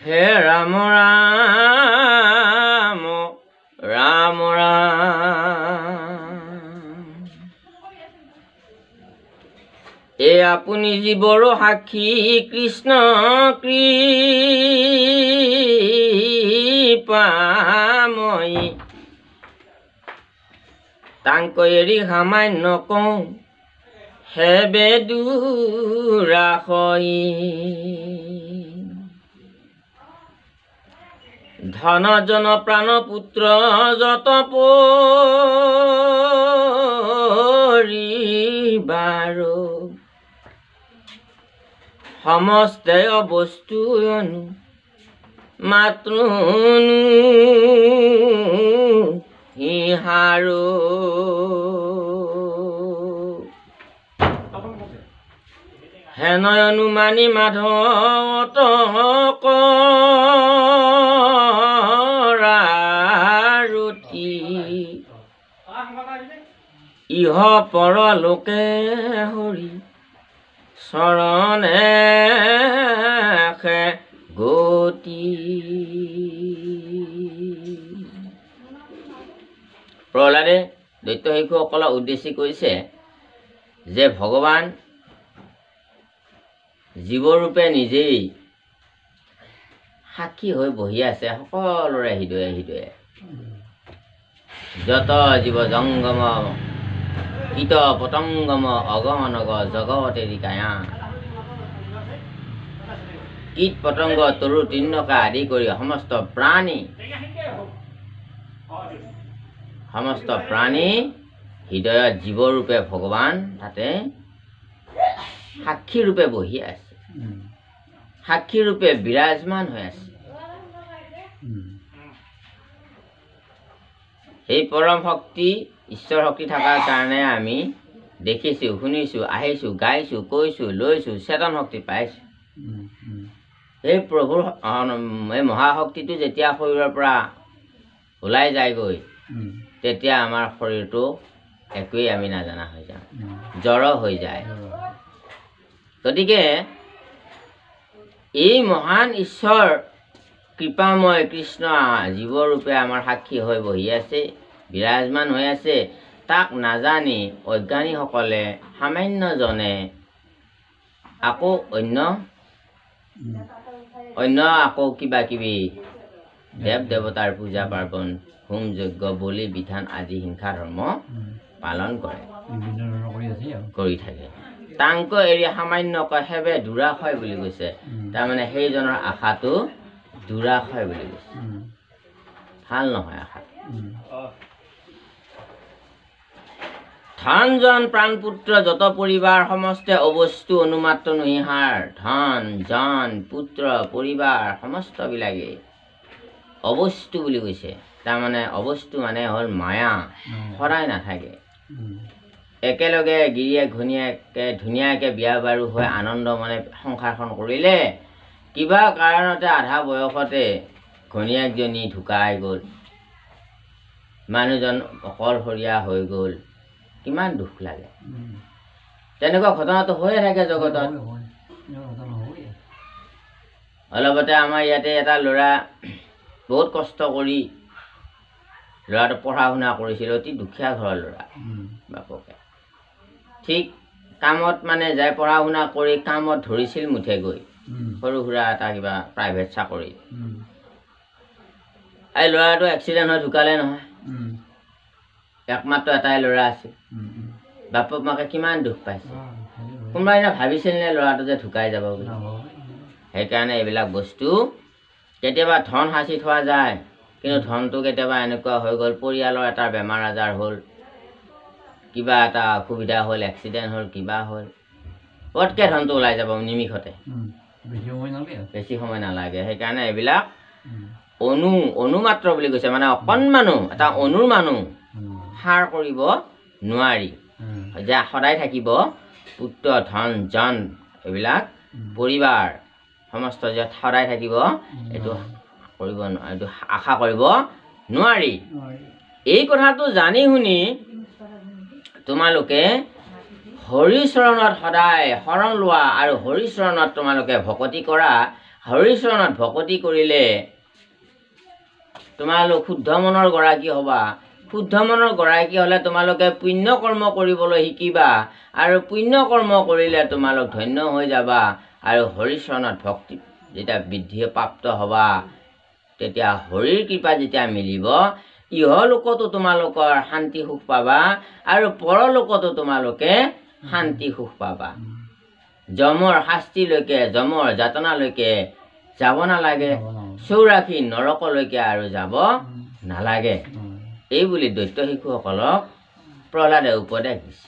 হে ৰাম ৰাম ৰাম ৰাম এ আপুনি জীৱৰ সাক্ষী কৃষ্ণ কৃপাময়ী তাংক এৰি সামান্য কওঁ হে বেদুৰাশয়ী ধন জন প্ৰাণ পুত্ৰ যত পৰিবাৰ সমস্তে বস্তু অনু মাতৃ হিহাৰো হেনয় অনুমানী মাধৱত কৰাৰুতি ইহ পৰলোকে হৰি চৰণে গতি প্ৰহ্লাদে দৈত্য শিশুসকলক উদ্দেশ্যি কৈছে যে ভগৱান জীৱৰূপে নিজেই সাক্ষী হৈ বহি আছে সকলোৰে হৃদয়ে হৃদয়ে যত জীৱ জংগম কীট পতংগম অগমনগ জগতেৰি কায়া কীট পতংগ তৰু তৃণকা আদি কৰি সমস্ত প্ৰাণী হৃদয়ত জীৱৰূপে ভগৱান তাতে সাক্ষী ৰূপে বহি আছে সাক্ষী ৰূপে বিৰাজমান হৈ আছে এই পৰম শক্তি ঈশ্বৰ শক্তি থকাৰ কাৰণে আমি দেখিছো শুনিছো আহিছো গাইছো কৈছো লৈছো চেতন শক্তি পাইছো এই প্ৰভুৰ এই মহাশক্তিটো যেতিয়া শৰীৰৰ পৰা ওলাই যায়গৈ তেতিয়া আমাৰ শৰীৰটো একোৱেই আমি নাজানা হৈ যাওঁ জড় হৈ যায় গতিকে এই মহান ঈশ্বৰ কৃপাময় কৃষ্ণ জীৱৰূপে আমাৰ সাক্ষী হৈ বহি আছে বিৰাজমান হৈ আছে তাক নাজানি অজ্ঞানীসকলে সামান্যজনে আকৌ অন্য আকৌ কিবা কিবি দেৱ দেৱতাৰ পূজা পাৰ্বণ হোম যজ্ঞ বলি বিধান আদি হিংসা ধৰ্ম পালন কৰি থাকে তাংক এৰি সামান্য কয় হেবে দুৰাশয় বুলি কৈছে তাৰমানে সেইজনৰ আশাটো দুৰাশয় বুলি কৈছে ভাল নহয় আশা ধন জন প্ৰাণ পুত্ৰ যত পৰিবাৰ সমস্তে অবস্তু অনুমাত্ৰ নহিহাৰ ধন জন পুত্ৰ পৰিবাৰ সমস্তবিলাকে অবস্তু বুলি কৈছে তাৰমানে অবস্তু মানে হ'ল মায়া সদায় নাথাকে একেলগে গিৰিয়েক ঘৈণীয়েকে ধুনীয়াকৈ বিয়া বাৰু হৈ আনন্দ মনে সংসাৰখন কৰিলে কিবা কাৰণতে আধা বয়সতে ঘৈণীয়েকজনী ঢুকাই গ'ল মানুহজন অকলশৰীয়া হৈ গ'ল কিমান দুখ লাগে তেনেকুৱা ঘটনাটো হৈয়ে থাকে জগতত অলপতে আমাৰ ইয়াতে এটা ল'ৰা বহুত কষ্ট কৰি ল'ৰাটো পঢ়া শুনা কৰিছিল অতি দুখীয়া ঘৰৰ ল'ৰা বাপকে ঠিক কামত মানে যাই পঢ়া শুনা কৰি কামত ধৰিছিল মুঠে গৈ সৰু সুৰা এটা কিবা প্ৰাইভেট চাকৰি এই ল'ৰাটো এক্সিডেণ্ট হৈ ঢুকালে নহয় একমাত্ৰ এটাই ল'ৰা আছিল বাপক মাকে কিমান দুখ পাইছে কোনোবা দিনা ভাবিছিল নে ল'ৰাটো যে ঢুকাই যাব বুলি সেইকাৰণে এইবিলাক বস্তু কেতিয়াবা ধন সাঁচি থোৱা যায় কিন্তু ধনটো কেতিয়াবা এনেকুৱা হৈ গ'ল পৰিয়ালৰ এটা বেমাৰ আজাৰ হ'ল কিবা এটা অসুবিধা হ'ল এক্সিডেণ্ট হ'ল কিবা হ'ল পটকৈ ধনটো ওলাই যাব নিমিষতে বেছি সময় নালাগে সেইকাৰণে এইবিলাক অনুমাত্ৰ বুলি কৈছে মানে অকণমানো এটা অনুৰ মানুহ সাৰ কৰিব নোৱাৰি যে সদায় থাকিব পুত্ৰ ধন জন এইবিলাক পৰিবাৰ সমস্ত যে সদায় থাকিব এইটো কৰিব এইটো আশা কৰিব নোৱাৰি এই কথাটো জানি শুনি তোমালোকে হৰিচৰণত সদায় শৰণ লোৱা আৰু হৰিচৰণত তোমালোকে ভকতি কৰা। হৰিচৰণত ভকতি কৰিলে তোমালোক শুদ্ধ মনৰ গৰাকী হ'বা। শুদ্ধ মনৰ গৰাকী হ'লে তোমালোকে পুণ্য কৰ্ম কৰিবলৈ শিকিবা আৰু পুণ্য কৰ্ম কৰিলে তোমালোক ধন্য হৈ যাবা আৰু হৰিচৰণত ভক্তি যেতিয়া বৃদ্ধি প্ৰাপ্ত হ'বা তেতিয়া হৰিৰ কৃপা যেতিয়া মিলিব ইহলোকতো তোমালোকৰ শান্তি সুখ পাবা আৰু পৰলোকতো তোমালোকে শান্তি সুখ পাবা। যমৰ শাস্তিলৈকে যমৰ যাতনালৈকে যাব নালাগে, 84 নৰকলৈকে আৰু যাব নালাগে। এই বুলি দৈত্য শিশুসকলক প্ৰহ্লাদে উপদেশ দিছে।